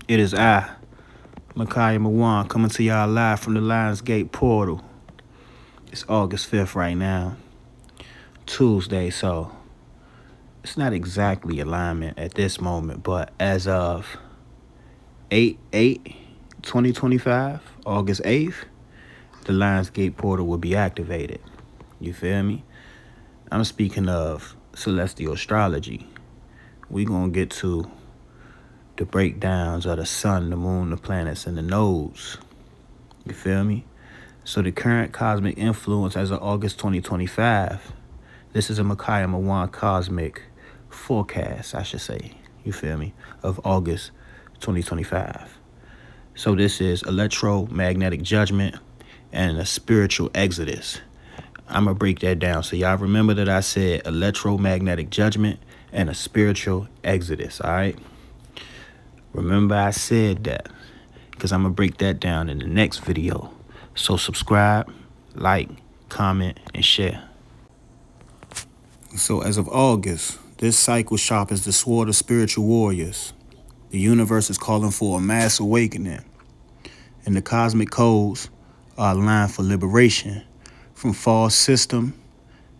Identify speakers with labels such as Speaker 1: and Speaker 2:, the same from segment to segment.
Speaker 1: It is I, Makaya Mawon, coming to y'all live from the Lionsgate portal. It's August 5th right now, Tuesday, so it's not exactly alignment at this moment, but as of 8/8/2025, August 8th, the Lionsgate portal will be activated. You feel me? I'm speaking of celestial astrology. We gonna get to the breakdowns of the sun, the moon, the planets, and the nodes. You feel me? So the current cosmic influence as of August 2025, this is a Makaya Mawon cosmic forecast, I should say, you feel me, of August 2025. So this is electromagnetic judgment and a spiritual exodus. I'm going to break that down. So y'all remember that I said electromagnetic judgment and a spiritual exodus, all right? Remember I said that because I'm going to break that down in the next video. So subscribe, like, comment, and share. So as of August, this cycle sharpens the sword of spiritual warriors. The universe is calling for a mass awakening, and the cosmic codes are aligned for liberation from false system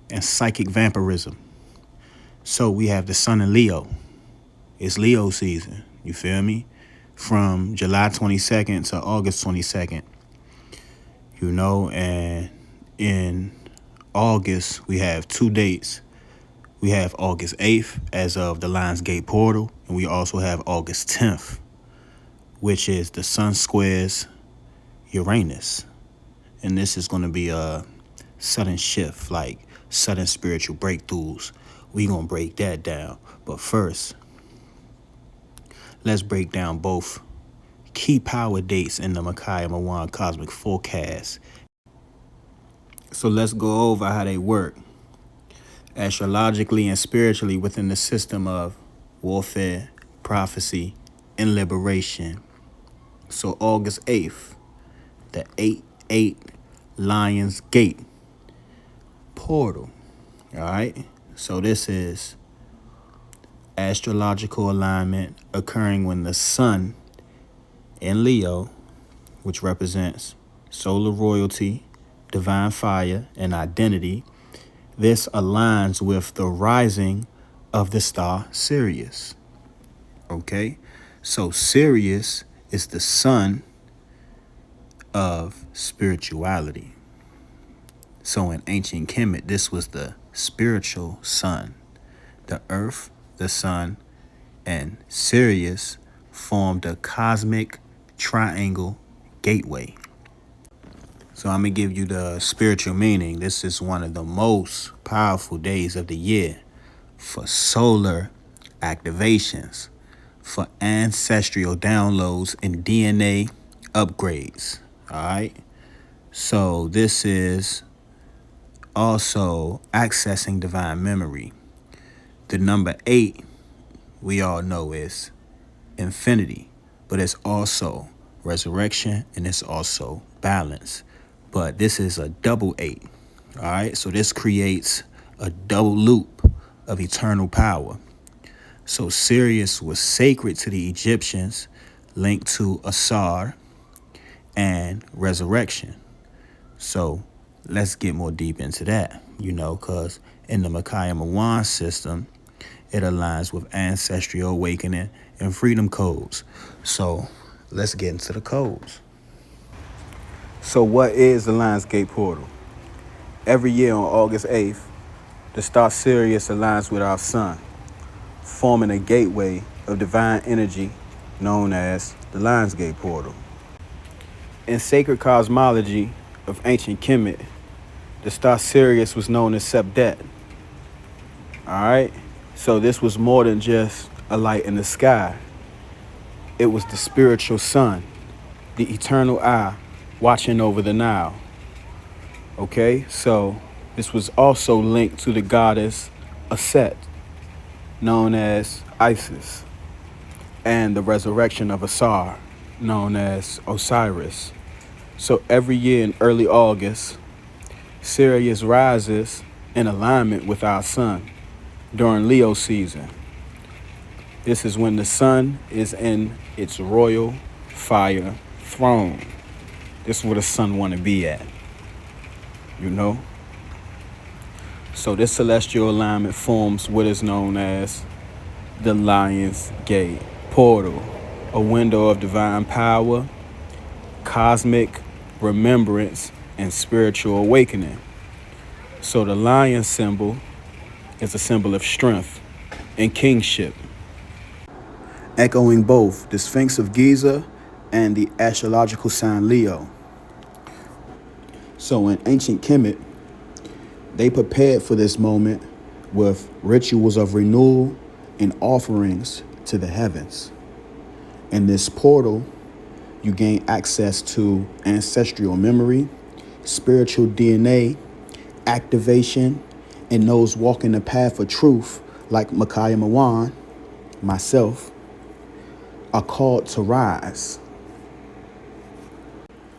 Speaker 1: and psychic vampirism. So we have the sun in Leo. It's Leo season, you feel me? From July 22nd to August 22nd. You know, and in August, we have two dates. We have August 8th as of the Lionsgate portal, and we also have August 10th, which is the sun squares Uranus. And this is going to be a sudden shift, like sudden spiritual breakthroughs. We're going to break that down. But first, let's break down both key power dates in the Makaya Mawon cosmic forecast. So let's go over how they work astrologically and spiritually within the system of warfare, prophecy, and liberation. So August 8th, the 8/8 Lion's Gate portal. All right. So this is astrological alignment occurring when the sun in Leo, which represents solar royalty, divine fire, and identity, this aligns with the rising of the star Sirius. Okay? So Sirius is the sun of spirituality. So in ancient Kemet, this was the spiritual sun. The earth, the sun, and Sirius formed a cosmic triangle gateway. So I'm going to give you the spiritual meaning. This is one of the most powerful days of the year for solar activations, for ancestral downloads and DNA upgrades. All right. So this is also accessing divine memory. The number 8, we all know, is infinity, but it's also resurrection and it's also balance. But this is a double 8. All right. So this creates a double loop of eternal power. So Sirius was sacred to the Egyptians, linked to Asar and resurrection. So let's get more deep into that, you know, because in the Makaya Mawon system, it aligns with ancestral awakening and freedom codes. So let's get into the codes. So what is the Lionsgate portal? Every year on August 8th, the star Sirius aligns with our sun, forming a gateway of divine energy known as the Lionsgate portal. In sacred cosmology of ancient Kemet, the star Sirius was known as Sebdet. All right? So this was more than just a light in the sky. It was the spiritual sun, the eternal eye watching over the Nile. Okay? So this was also linked to the goddess Aset, known as Isis, and the resurrection of Asar, known as Osiris. So every year in early August, Sirius rises in alignment with our sun during Leo season. This is when the sun is in its royal fire throne. This is where the sun want to be at, you know? So this celestial alignment forms what is known as the Lion's Gate portal, a window of divine power, cosmic remembrance, and spiritual awakening. So the lion symbol is a symbol of strength and kingship, echoing both the Sphinx of Giza and the astrological sign Leo. So in ancient Kemet, they prepared for this moment with rituals of renewal and offerings to the heavens. In this portal, you gain access to ancestral memory, spiritual DNA, activation, and those walking the path of truth, like Makaya Mawon, myself, are called to rise.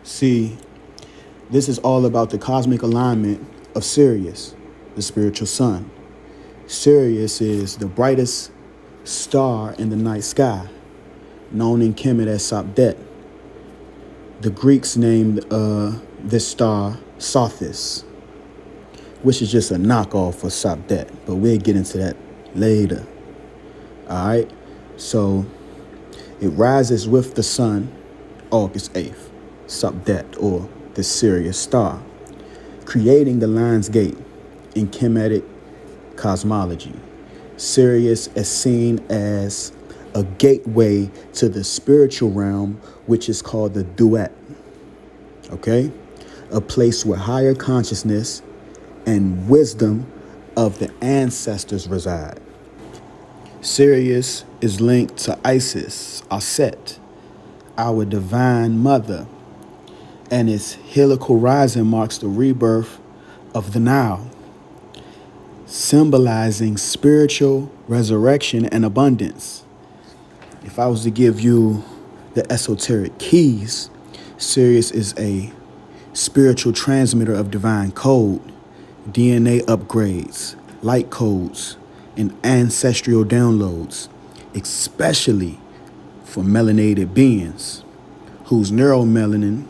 Speaker 1: See, this is all about the cosmic alignment of Sirius, the spiritual sun. Sirius is the brightest star in the night sky, known in Kemet as Sabdet. The Greeks named this star Sothis, which is just a knockoff for Sabdet, but we'll get into that later. All right, so it rises with the sun August 8th, Sabdet, or the Sirius star, creating the Lion's Gate in Kemetic cosmology. Sirius is seen as a gateway to the spiritual realm, which is called the duet. Okay? A place where higher consciousness and wisdom of the ancestors reside. Sirius is linked to Isis, Aset, our divine mother, and its helical rising marks the rebirth of the now, symbolizing spiritual resurrection and abundance. If I was to give you the esoteric keys, Sirius is a spiritual transmitter of divine code, DNA upgrades, light codes, and ancestral downloads, especially for melanated beings whose neuromelanin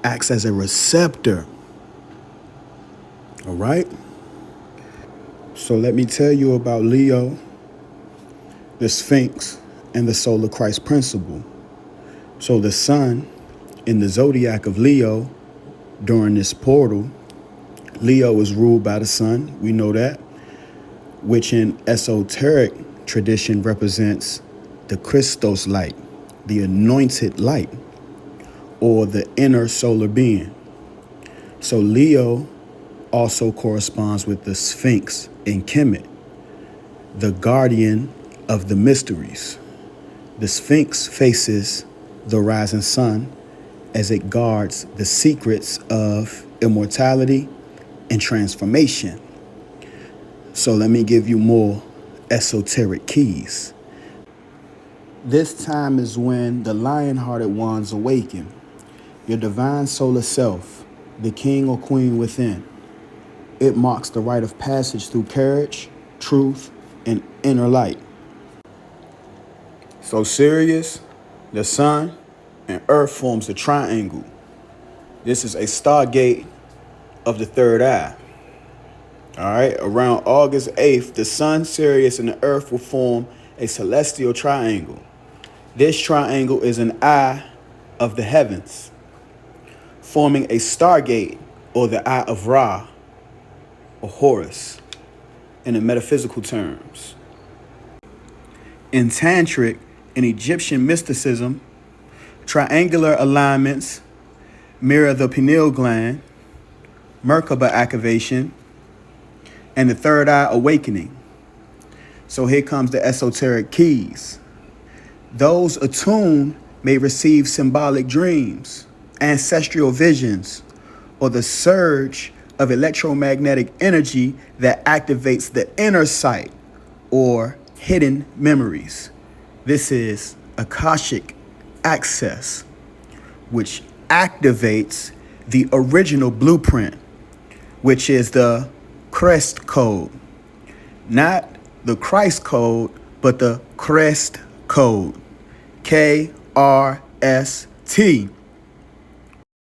Speaker 1: acts as a receptor. All right? So let me tell you about Leo, the Sphinx, and the solar Christ principle. So the sun in the zodiac of Leo during this portal, Leo is ruled by the sun, we know that, which in esoteric tradition represents the Christos light, the anointed light, or the inner solar being. So Leo also corresponds with the Sphinx in Kemet, the guardian of the mysteries. The Sphinx faces the rising sun as it guards the secrets of immortality and transformation. So let me give you more esoteric keys. This time is when the lion-hearted ones awaken, your divine solar self, the king or queen within. It marks the rite of passage through courage, truth, and inner light. So Sirius, the sun, and Earth forms a triangle. This is a stargate of the third eye. All right, around August 8th, the sun, Sirius, and the Earth will form a celestial triangle. This triangle is an eye of the heavens, forming a stargate, or the eye of Ra, or Horus, in the metaphysical terms. In Tantric and Egyptian mysticism, triangular alignments mirror the pineal gland, Merkaba activation, and the third eye awakening. So here comes the esoteric keys. Those attuned may receive symbolic dreams, ancestral visions, or the surge of electromagnetic energy that activates the inner sight or hidden memories. This is Akashic access, which activates the original blueprint, which is the Crest code, not the Christ code, but the crest code. KRST.